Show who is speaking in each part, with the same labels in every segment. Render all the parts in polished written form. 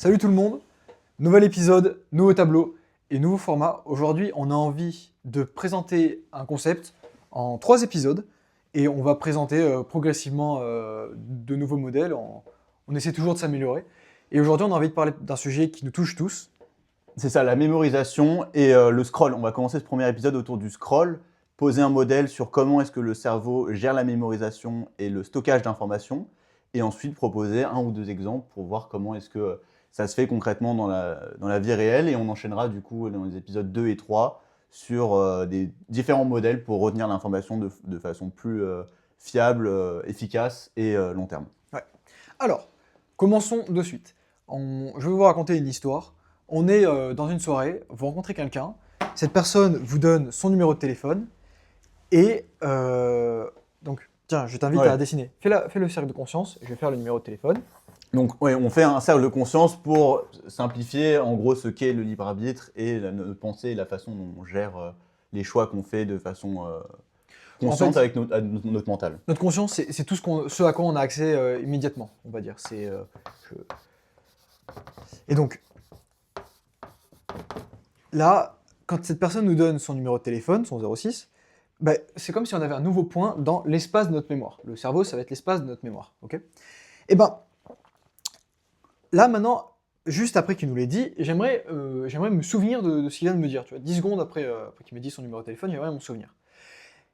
Speaker 1: Salut tout le monde, nouvel épisode, nouveau tableau et nouveau format. Aujourd'hui, on a envie de présenter un concept en 3 épisodes et on va présenter progressivement de nouveaux modèles. On essaie toujours de s'améliorer. Et aujourd'hui, on a envie de parler d'un sujet qui nous touche tous.
Speaker 2: C'est ça, la mémorisation et le scroll. On va commencer ce premier épisode autour du scroll, poser un modèle sur comment est-ce que le cerveau gère la mémorisation et le stockage d'informations, et ensuite proposer un ou deux exemples pour voir comment est-ce que ça se fait concrètement dans la vie réelle, et on enchaînera du coup dans les épisodes 2 et 3 sur des différents modèles pour retenir l'information de façon plus fiable, efficace et long terme.
Speaker 1: Ouais. Alors, commençons de suite. Je vais vous raconter une histoire. On est dans une soirée, vous rencontrez quelqu'un, cette personne vous donne son numéro de téléphone, et donc, tiens, je t'invite
Speaker 2: Ouais.
Speaker 1: à dessiner. Fais le cercle de conscience, je vais faire le numéro de téléphone.
Speaker 2: Donc, ouais, on fait un cercle de conscience pour simplifier en gros ce qu'est le libre arbitre et notre pensée et la façon dont on gère les choix qu'on fait de façon consciente
Speaker 1: En fait,
Speaker 2: avec notre mental.
Speaker 1: notre conscience, c'est tout ce à quoi on a accès immédiatement, on va dire. Et donc, là, quand cette personne nous donne son numéro de téléphone, son 06, bah, c'est comme si on avait un nouveau point dans l'espace de notre mémoire. Le cerveau, ça va être l'espace de notre mémoire. Ok. Et ben, là maintenant, juste après qu'il nous l'ait dit, j'aimerais me souvenir de ce qu'il vient de me dire. Tu vois, 10 secondes après qu'il m'ait dit son numéro de téléphone, j'aimerais m'en souvenir.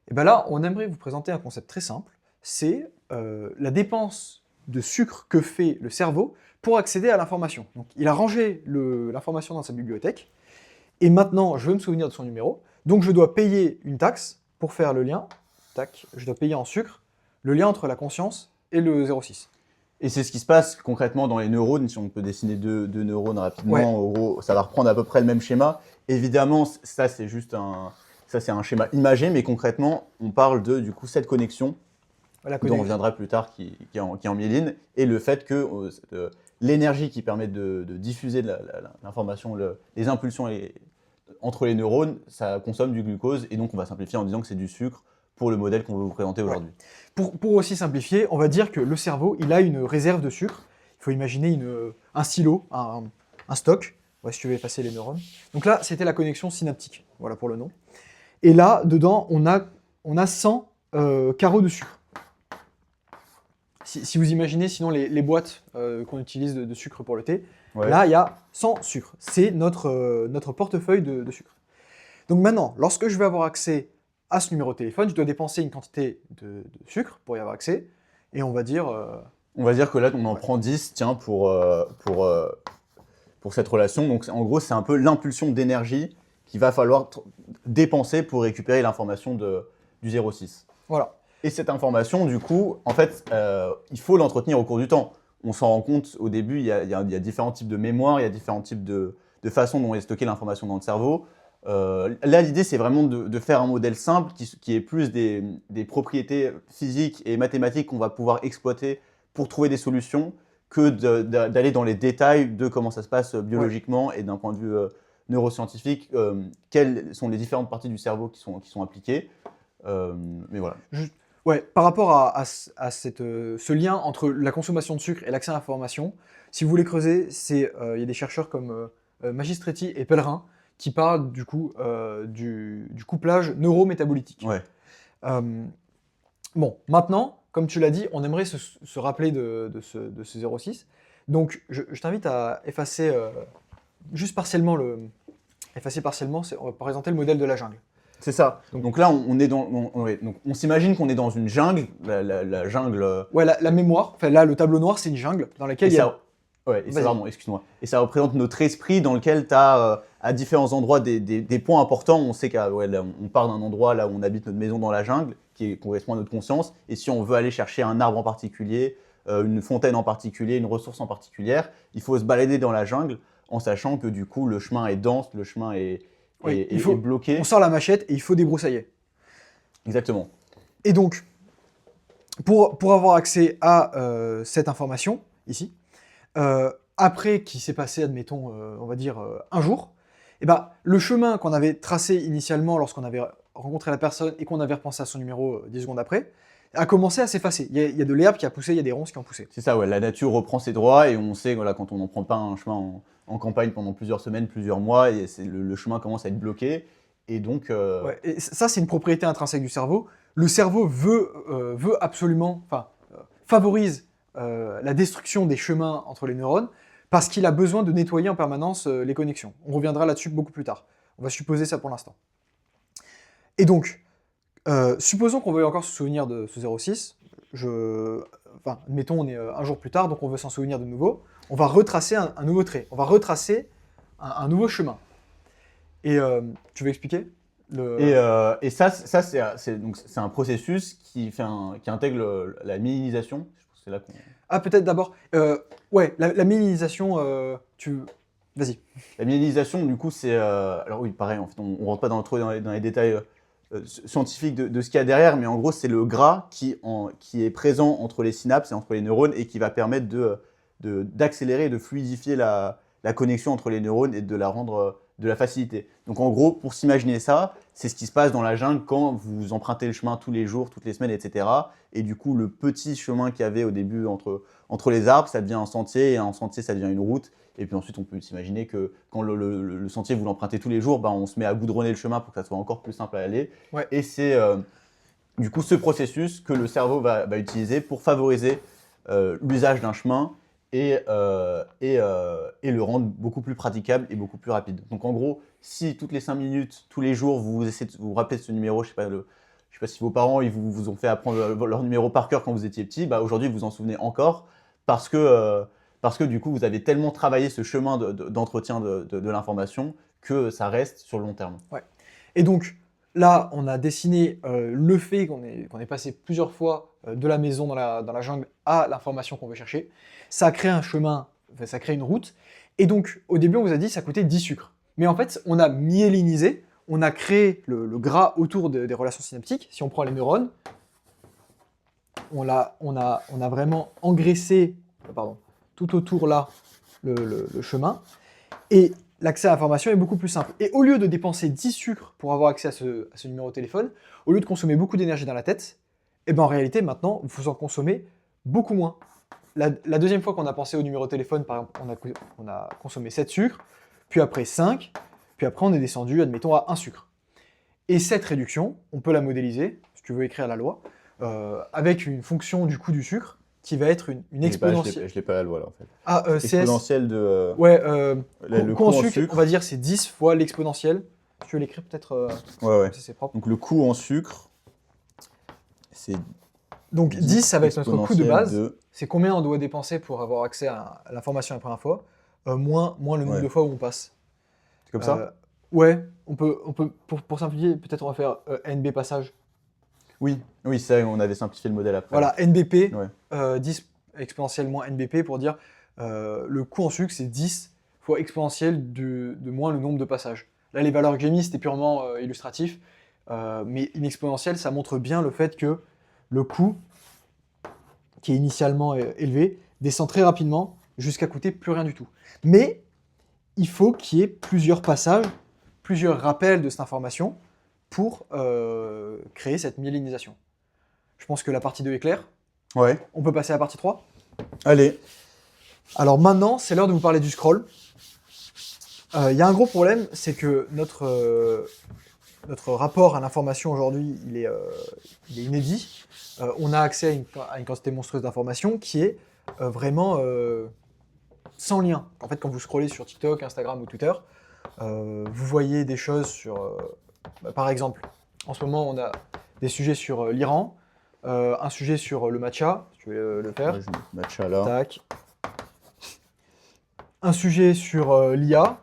Speaker 1: Et bien là, on aimerait vous présenter un concept très simple, c'est la dépense de sucre que fait le cerveau pour accéder à l'information. Donc il a rangé l'information dans sa bibliothèque, et maintenant je veux me souvenir de son numéro, donc je dois payer une taxe pour faire le lien, tac, je dois payer en sucre, le lien entre la conscience et le 06.
Speaker 2: Et c'est ce qui se passe concrètement dans les neurones. Si on peut dessiner deux neurones rapidement,
Speaker 1: Ouais.
Speaker 2: en gros, ça va reprendre à peu près le même schéma. Évidemment, ça c'est juste un schéma imagé, mais concrètement, on parle de du coup cette connexion dont on reviendra plus tard, qui est en myéline, et le fait que l'énergie qui permet de diffuser l'information, les impulsions entre les neurones, ça consomme du glucose, et donc on va simplifier en disant que c'est du sucre pour le modèle qu'on veut vous présenter aujourd'hui.
Speaker 1: Pour aussi simplifier, on va dire que le cerveau, il a une réserve de sucre. Il faut imaginer un silo, un stock. Ouais, si tu veux effacer les neurones. Donc là, c'était la connexion synaptique. Voilà pour le nom. Et là, dedans, on a 100 carreaux de sucre. Si vous imaginez sinon les boîtes qu'on utilise de sucre pour le thé,
Speaker 2: Ouais.
Speaker 1: là, il y a 100 sucres. C'est notre portefeuille de sucre. Donc maintenant, lorsque je vais avoir accès à ce numéro de téléphone, je dois dépenser une quantité de sucre pour y avoir accès, et on va dire...
Speaker 2: On va dire que là, on en prend 10, tiens, pour cette relation. Donc, en gros, c'est un peu l'impulsion d'énergie qu'il va falloir dépenser pour récupérer l'information du 06.
Speaker 1: Voilà.
Speaker 2: Et cette information, du coup, en fait, il faut l'entretenir au cours du temps. On s'en rend compte au début, il y a différents types de mémoire, il y a différents types de façons dont est stockée l'information dans le cerveau. Là, l'idée, c'est vraiment de faire un modèle simple qui est plus des propriétés physiques et mathématiques qu'on va pouvoir exploiter pour trouver des solutions que d'aller dans les détails de comment ça se passe biologiquement et d'un point de vue neuroscientifique, quelles sont les différentes parties du cerveau qui sont impliquées. Mais voilà.
Speaker 1: Ouais, par rapport à ce lien entre la consommation de sucre et l'accès à l'information, si vous voulez creuser, il y a des chercheurs comme Magistretti et Pellerin qui parlent du coup du couplage neurométabolitique.
Speaker 2: Ouais.
Speaker 1: Bon, maintenant, comme tu l'as dit, on aimerait se rappeler de ce 06. Donc, je t'invite à effacer juste partiellement on va présenter le modèle de la jungle.
Speaker 2: C'est ça. Donc là, on s'imagine qu'on est dans une jungle, la jungle.
Speaker 1: Ouais, la mémoire, enfin là, le tableau noir, c'est une jungle dans laquelle il y a...
Speaker 2: Pardon, excuse-moi. Et ça représente notre esprit dans lequel tu as à différents endroits des points importants. On sait qu'on part d'un endroit là où on habite notre maison dans la jungle, qui correspond à notre conscience. Et si on veut aller chercher un arbre en particulier, une fontaine en particulier, une ressource en particulière, il faut se balader dans la jungle en sachant que du coup, le chemin est dense, le chemin est bloqué.
Speaker 1: On sort la machette et il faut débroussailler.
Speaker 2: Exactement.
Speaker 1: Et donc, pour avoir accès à cette information, ici, après qu'il s'est passé, admettons, on va dire un jour, et ben, le chemin qu'on avait tracé initialement lorsqu'on avait rencontré la personne et qu'on avait repensé à son numéro 10 secondes après, a commencé à s'effacer. Il y a de l'herbe qui a poussé, il y a des ronces qui ont poussé.
Speaker 2: C'est ça, ouais, la nature reprend ses droits et on sait voilà, quand on n'en prend pas un chemin en campagne pendant plusieurs semaines, plusieurs mois, et le chemin commence à être bloqué. Et donc,
Speaker 1: Ouais, et ça, c'est une propriété intrinsèque du cerveau. Le cerveau veut absolument, favorise la destruction des chemins entre les neurones parce qu'il a besoin de nettoyer en permanence les connexions. On reviendra là-dessus beaucoup plus tard. On va supposer ça pour l'instant. Et donc, supposons qu'on veuille encore se souvenir de ce 06. Admettons, on est un jour plus tard, donc on veut s'en souvenir de nouveau. On va retracer un nouveau trait. On va retracer un nouveau chemin. Et tu veux expliquer
Speaker 2: et ça c'est un processus qui intègre la myélinisation. Je pense que c'est là qu'on...
Speaker 1: Ah, peut-être d'abord. La myélinisation, Vas-y.
Speaker 2: La myélinisation, du coup, c'est... alors oui, pareil, en fait, on ne rentre pas trop dans les détails scientifiques de ce qu'il y a derrière, mais en gros, c'est le gras qui est présent entre les synapses et entre les neurones et qui va permettre d'accélérer et de fluidifier la connexion entre les neurones et de la rendre de la facilité. Donc en gros, pour s'imaginer ça, c'est ce qui se passe dans la jungle quand vous empruntez le chemin tous les jours, toutes les semaines, etc. Et du coup, le petit chemin qu'il y avait au début entre les arbres, ça devient un sentier, et un sentier, ça devient une route. Et puis ensuite, on peut s'imaginer que quand le sentier, vous l'empruntez tous les jours, on se met à goudronner le chemin pour que ça soit encore plus simple à aller.
Speaker 1: Ouais.
Speaker 2: Et c'est du coup ce processus que le cerveau va utiliser pour favoriser l'usage d'un chemin et le rendre beaucoup plus praticable et beaucoup plus rapide. Donc en gros, si toutes les 5 minutes, tous les jours, vous essayez de vous rappeler de ce numéro, je sais pas si vos parents ils vous ont fait apprendre leur numéro par cœur quand vous étiez petit, aujourd'hui vous en souvenez encore parce que du coup vous avez tellement travaillé ce chemin d'entretien de l'information que ça reste sur le long terme.
Speaker 1: Ouais. Et donc là, on a dessiné le fait qu'on est passé plusieurs fois de la maison dans la jungle à l'information qu'on veut chercher. Ça a créé un chemin, ça crée une route. Et donc, au début, on vous a dit que ça coûtait 10 sucres. Mais en fait, on a myélinisé, on a créé le gras autour des relations synaptiques. Si on prend les neurones, on a vraiment engraissé tout autour là le chemin. Et l'accès à l'information est beaucoup plus simple. Et au lieu de dépenser 10 sucres pour avoir accès à ce numéro de téléphone, au lieu de consommer beaucoup d'énergie dans la tête, en réalité, maintenant, vous en consommez beaucoup moins. La deuxième fois qu'on a pensé au numéro de téléphone, par exemple, on a consommé 7 sucres, puis après 5, puis après on est descendu, admettons, à 1 sucre. Et cette réduction, on peut la modéliser, si tu veux écrire la loi, avec une fonction du coût du sucre, qui va être une exponentielle.
Speaker 2: Je l'ai pas la loi là en fait.
Speaker 1: Ah,
Speaker 2: exponentielle de...
Speaker 1: Ouais,
Speaker 2: le
Speaker 1: coût en sucre, on va dire c'est 10 fois l'exponentielle. Tu veux l'écrire peut-être
Speaker 2: Ouais.
Speaker 1: C'est propre.
Speaker 2: Donc le coût en sucre, c'est...
Speaker 1: Donc 10, ça va être notre coût de base.
Speaker 2: De...
Speaker 1: C'est combien on doit dépenser pour avoir accès à l'information la première fois, moins le nombre de fois où on passe.
Speaker 2: C'est comme ça
Speaker 1: Ouais, on peut pour simplifier, peut-être on va faire NB passage.
Speaker 2: Oui, ça, on avait simplifié le modèle après.
Speaker 1: Voilà, NBP, 10 exponentielle moins NBP pour dire le coût en sucre, c'est 10 fois exponentielle de moins le nombre de passages. Là, les valeurs que j'ai mises, c'était purement illustratif, mais une exponentielle, ça montre bien le fait que le coût, qui est initialement élevé, descend très rapidement jusqu'à coûter plus rien du tout. Mais il faut qu'il y ait plusieurs passages, plusieurs rappels de cette information pour créer cette myélinisation. Je pense que la partie 2 est claire.
Speaker 2: Ouais.
Speaker 1: On peut passer à la partie 3 ?
Speaker 2: Allez.
Speaker 1: Alors maintenant, c'est l'heure de vous parler du scroll. Il y a un gros problème, c'est que notre rapport à l'information aujourd'hui, il est inédit. On a accès à une quantité monstrueuse d'informations qui est vraiment sans lien. En fait, quand vous scrollez sur TikTok, Instagram ou Twitter, vous voyez des choses sur... par exemple, en ce moment, on a des sujets sur l'Iran, un sujet sur le matcha, si tu veux le faire.
Speaker 2: Matcha là.
Speaker 1: Tac. Un sujet sur l'IA.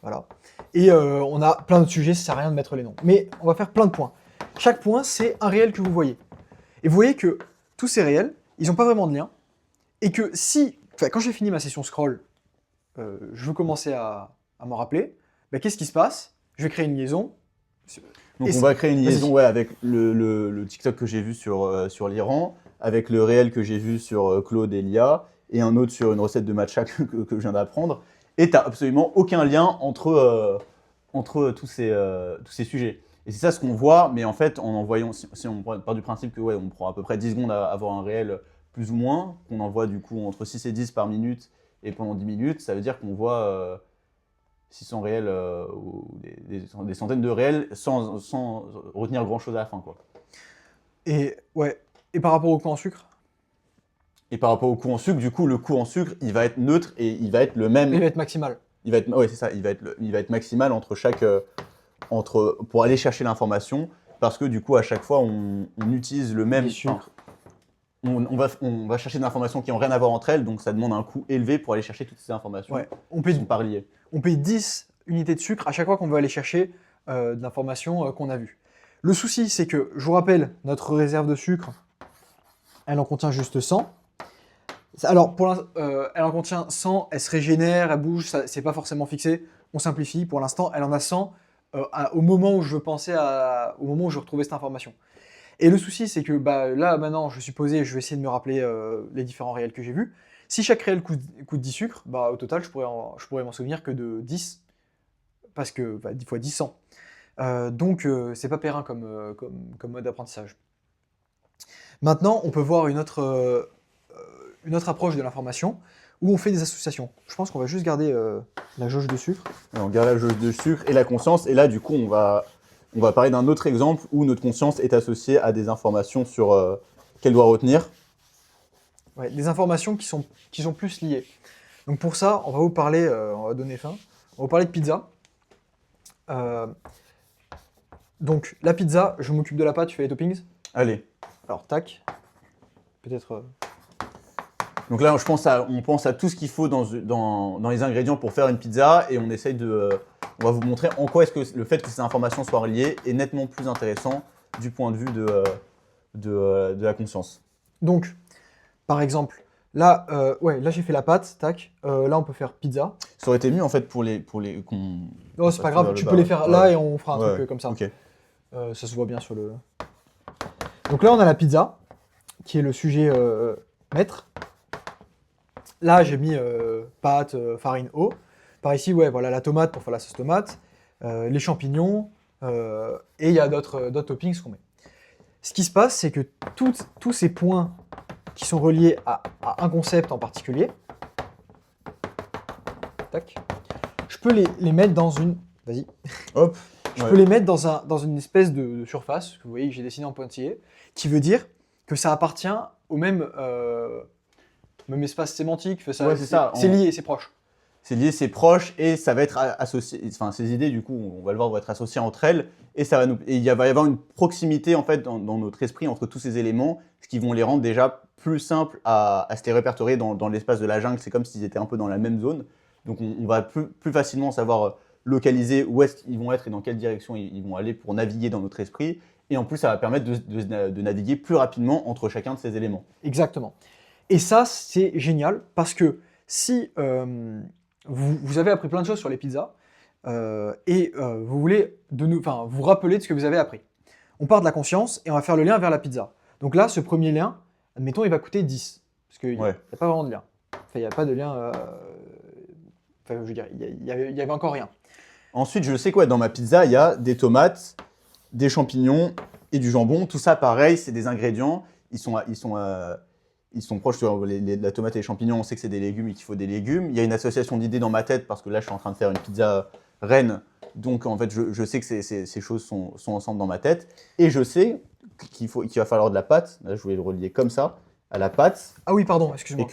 Speaker 1: Voilà. Et on a plein de sujets, ça sert à rien de mettre les noms. Mais on va faire plein de points. Chaque point, c'est un réel que vous voyez. Et vous voyez que tous ces réels, ils n'ont pas vraiment de lien. Et que quand j'ai fini ma session scroll, je veux commencer à m'en rappeler, qu'est-ce qui se passe ? Je vais créer une liaison.
Speaker 2: Donc on va créer une liaison avec le TikTok que j'ai vu sur l'Iran, avec le réel que j'ai vu sur Claude et Lia, et un autre sur une recette de matcha que je viens d'apprendre. Et tu n'as absolument aucun lien entre tous ces sujets. Et c'est ça ce qu'on voit, mais en fait, en envoyant, si on part du principe que ouais, on prend à peu près 10 secondes à avoir un réel plus ou moins, qu'on envoie du coup entre 6 et 10 par minute et pendant 10 minutes, ça veut dire qu'on voit 600 réels ou des centaines de réels sans retenir grand chose à la fin, quoi.
Speaker 1: Et ouais. Et par rapport au coût en sucre,
Speaker 2: Et par rapport au coût en sucre, du coup, le coût en sucre, il va être neutre et il va être le même.
Speaker 1: il va être maximal.
Speaker 2: Ouais, c'est ça, il va être maximal entre chaque. Pour aller chercher l'information, parce que du coup, à chaque fois, on utilise le même.
Speaker 1: Les sucres.
Speaker 2: On va chercher des informations qui n'ont rien à voir entre elles, donc ça demande un coût élevé pour aller chercher toutes ces informations
Speaker 1: Ouais.
Speaker 2: qui sont pas reliées.
Speaker 1: On paye 10 unités de sucre à chaque fois qu'on veut aller chercher de l'information qu'on a vue. Le souci, c'est que, je vous rappelle, notre réserve de sucre, elle en contient juste 100. Alors, elle en contient 100, elle se régénère, elle bouge, c'est pas forcément fixé. On simplifie. Pour l'instant, elle en a 100 au moment où je pensais au moment où je retrouvais cette information. Et le souci, c'est que là, maintenant, je suis posé, je vais essayer de me rappeler les différents réels que j'ai vus. Si chaque réel coûte 10 sucres, au total, je pourrais m'en souvenir que de 10, parce que 10 fois 10, 100. Donc, c'est pas périn comme mode d'apprentissage. Maintenant, on peut voir une autre approche de l'information, où on fait des associations. Je pense qu'on va juste garder la jauge de sucre.
Speaker 2: On garde la jauge de sucre et la conscience, et là, du coup, on va parler d'un autre exemple où notre conscience est associée à des informations sur qu'elle doit retenir.
Speaker 1: Ouais, des informations qui sont plus liées. Donc pour ça, on va vous parler, on va donner fin, on va vous parler de pizza. Donc la pizza, je m'occupe de la pâte, tu fais les toppings.
Speaker 2: Allez.
Speaker 1: Alors tac, peut-être...
Speaker 2: Donc là, on pense à tout ce qu'il faut dans les ingrédients pour faire une pizza et on essaye on va vous montrer en quoi est-ce que le fait que ces informations soient reliées est nettement plus intéressant du point de vue de la conscience.
Speaker 1: Donc, par exemple, là, là j'ai fait la pâte, tac. Là, on peut faire pizza.
Speaker 2: Ça aurait été mieux en fait pour les
Speaker 1: Non, c'est pas grave, tu peux les faire là et on fera un truc comme ça.
Speaker 2: Ok.
Speaker 1: Ça se voit bien sur le... Donc là, on a la pizza, qui est le sujet maître. Là, j'ai mis pâte, farine, eau. Par ici, voilà, la tomate pour faire la sauce tomate, les champignons, et il y a d'autres toppings qu'on met. Ce qui se passe, c'est que tous ces points qui sont reliés à un concept en particulier, tac, je peux les mettre dans une... Vas-y.
Speaker 2: Hop.
Speaker 1: Je peux les mettre dans une espèce de surface, que vous voyez que j'ai dessiné en pointillé, qui veut dire que ça appartient au même espace sémantique.
Speaker 2: C'est ça.
Speaker 1: C'est lié, c'est proche.
Speaker 2: C'est lié, c'est proche et ça va être associé. Enfin, ces idées, du coup, on va le voir, vont être associées entre elles et il va y avoir une proximité en fait dans notre esprit entre tous ces éléments, ce qui vont les rendre déjà plus simples à se les répertorier dans l'espace de la jungle. C'est comme s'ils étaient un peu dans la même zone. Donc, on va plus facilement savoir localiser où est-ce qu'ils vont être et dans quelle direction ils vont aller pour naviguer dans notre esprit. Et en plus, ça va permettre de naviguer plus rapidement entre chacun de ces éléments.
Speaker 1: Exactement. Et ça, c'est génial parce que si vous avez appris plein de choses sur les pizzas et vous voulez vous rappeler de ce que vous avez appris. On part de la conscience et on va faire le lien vers la pizza. Donc là, ce premier lien, admettons, il va coûter 10. Parce qu'il n'y a pas vraiment de lien. Enfin, il n'y a pas de lien... je veux dire, il y avait encore rien.
Speaker 2: Ensuite, je sais quoi, dans ma pizza, il y a des tomates, des champignons et du jambon. Tout ça, pareil, c'est des ingrédients. Ils sont proches, la tomate et les champignons, on sait que c'est des légumes et qu'il faut des légumes. Il y a une association d'idées dans ma tête parce que là, je suis en train de faire une pizza reine. Donc, en fait, je sais que ces choses sont ensemble dans ma tête. Et je sais qu'il va falloir de la pâte. Là, je vais le relier comme ça, à la pâte.
Speaker 1: Ah oui, pardon, excuse-moi.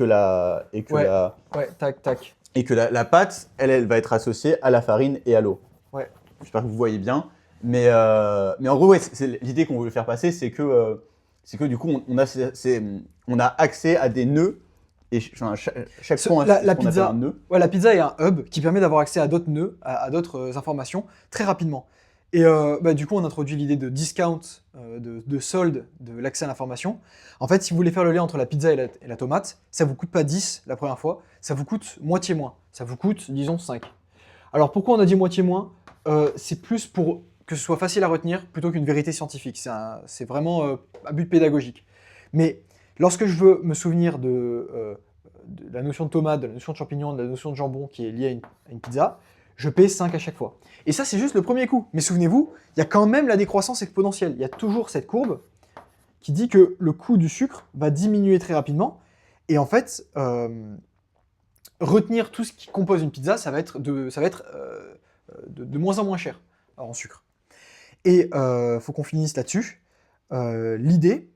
Speaker 1: Tac, tac.
Speaker 2: Et que la pâte, elle va être associée à la farine et à l'eau.
Speaker 1: Ouais.
Speaker 2: J'espère que vous voyez bien. Mais en gros, l'idée qu'on veut faire passer, c'est que du coup, on a accès à des nœuds. Et chaque point,
Speaker 1: la pizza,
Speaker 2: un nœud.
Speaker 1: Ouais, la pizza est un hub qui permet d'avoir accès à d'autres nœuds, à d'autres informations très rapidement. Et du coup, on introduit l'idée de discount, de solde de l'accès à l'information. En fait, si vous voulez faire le lien entre la pizza et la tomate, ça ne vous coûte pas 10 la première fois, ça vous coûte moitié moins. Ça vous coûte, disons, 5. Alors pourquoi on a dit moitié moins ? C'est plus pour que ce soit facile à retenir plutôt qu'une vérité scientifique. C'est vraiment un but pédagogique. Mais lorsque je veux me souvenir de la notion de tomate, de la notion de champignon, de la notion de jambon qui est liée à une pizza, je paie 5 à chaque fois. Et ça, c'est juste le premier coup. Mais souvenez-vous, il y a quand même la décroissance exponentielle. Il y a toujours cette courbe qui dit que le coût du sucre va diminuer très rapidement. Et en fait, retenir tout ce qui compose une pizza, ça va être de moins en moins cher en sucre. Et faut qu'on finisse là-dessus. L'idée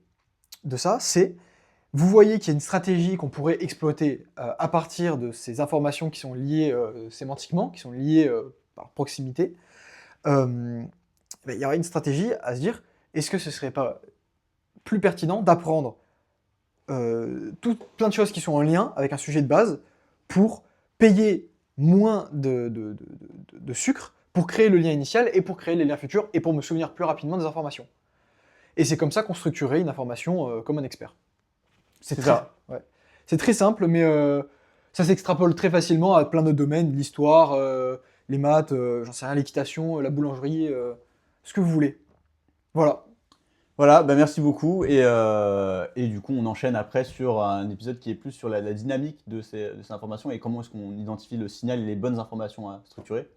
Speaker 1: de ça, c'est, vous voyez qu'il y a une stratégie qu'on pourrait exploiter à partir de ces informations qui sont liées sémantiquement, qui sont liées par proximité. Il y aurait une stratégie à se dire, est-ce que ce serait pas plus pertinent d'apprendre plein de choses qui sont en lien avec un sujet de base pour payer moins de sucre, pour créer le lien initial et pour créer les liens futurs et pour me souvenir plus rapidement des informations. Et c'est comme ça qu'on structurait une information comme un expert. C'est très simple, mais ça s'extrapole très facilement à plein d'autres domaines, l'histoire, les maths, j'en sais rien, l'équitation, la boulangerie, ce que vous voulez. Voilà.
Speaker 2: Voilà, bah merci beaucoup. Et du coup, on enchaîne après sur un épisode qui est plus sur la dynamique de ces informations et comment est-ce qu'on identifie le signal et les bonnes informations à structurer.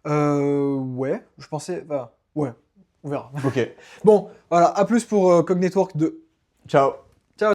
Speaker 1: Ouais, je pensais... Enfin, ouais, on verra.
Speaker 2: Ok,
Speaker 1: Bon, voilà, à plus pour Cog Network 2.
Speaker 2: ciao.